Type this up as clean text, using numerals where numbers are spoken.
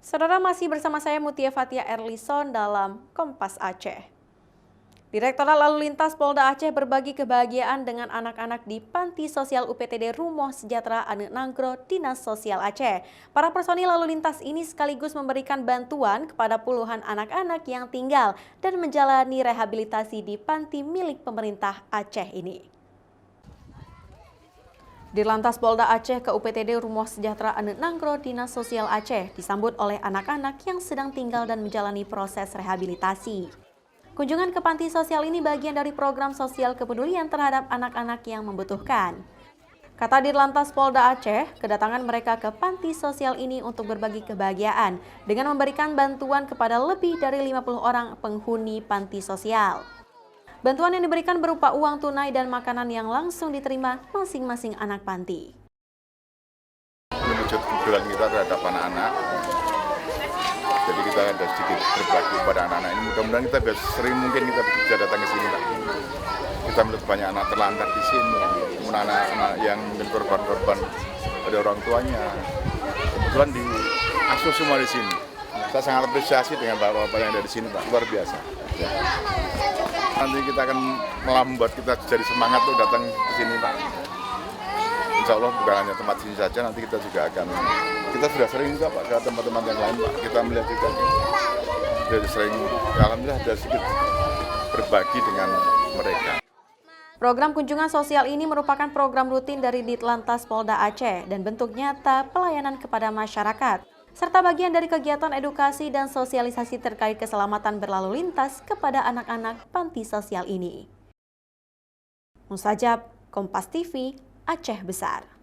Saudara, masih bersama saya Mutia Fatia Erlison dalam Kompas Aceh. Direktorat Lalu Lintas Polda Aceh berbagi kebahagiaan dengan anak-anak di Panti Sosial UPTD Rumoh Sejahtera Ane Nangro, Dinas Sosial Aceh. Para personil lalu lintas ini sekaligus memberikan bantuan kepada puluhan anak-anak yang tinggal dan menjalani rehabilitasi di panti milik pemerintah Aceh ini. Dirlantas Polda Aceh ke UPTD Rumoh Sejahtera Ane Nangro, Dinas Sosial Aceh disambut oleh anak-anak yang sedang tinggal dan menjalani proses rehabilitasi. Kunjungan ke panti sosial ini bagian dari program sosial kepedulian terhadap anak-anak yang membutuhkan. Kata Dirlantas Polda Aceh, kedatangan mereka ke panti sosial ini untuk berbagi kebahagiaan dengan memberikan bantuan kepada lebih dari 50 orang penghuni panti sosial. Bantuan yang diberikan berupa uang tunai dan makanan yang langsung diterima masing-masing anak panti. Menunjukkan kepedulian kita terhadap anak-anak. Jadi kita ada sedikit berbagi kepada anak-anak ini. Mudah-mudahan kita sering mungkin kita bisa datang ke sini, Pak. Kita melihat banyak anak terlantar di sini, kemudian anak-anak yang mungkin korban-korban dari orang tuanya. Kebetulan diasuh semua di sini. Saya sangat apresiasi dengan bapak-bapak yang ada di sini, Pak. Luar biasa. Ya. Nanti kita akan membuat kita jadi semangat tuh datang ke sini, Pak. Insya Allah bukan hanya tempat sini saja, nanti kita juga akan, kita sudah sering juga, Pak, ke tempat-tempat yang lain, Pak. Kita melihat juga, jadi sering, alhamdulillah ada sedikit berbagi dengan mereka. Program kunjungan sosial ini merupakan program rutin dari Ditlantas Polda Aceh dan bentuk nyata pelayanan kepada masyarakat, serta bagian dari kegiatan edukasi dan sosialisasi terkait keselamatan berlalu lintas kepada anak-anak panti sosial ini. Mustajab, Kompas TV, Aceh Besar.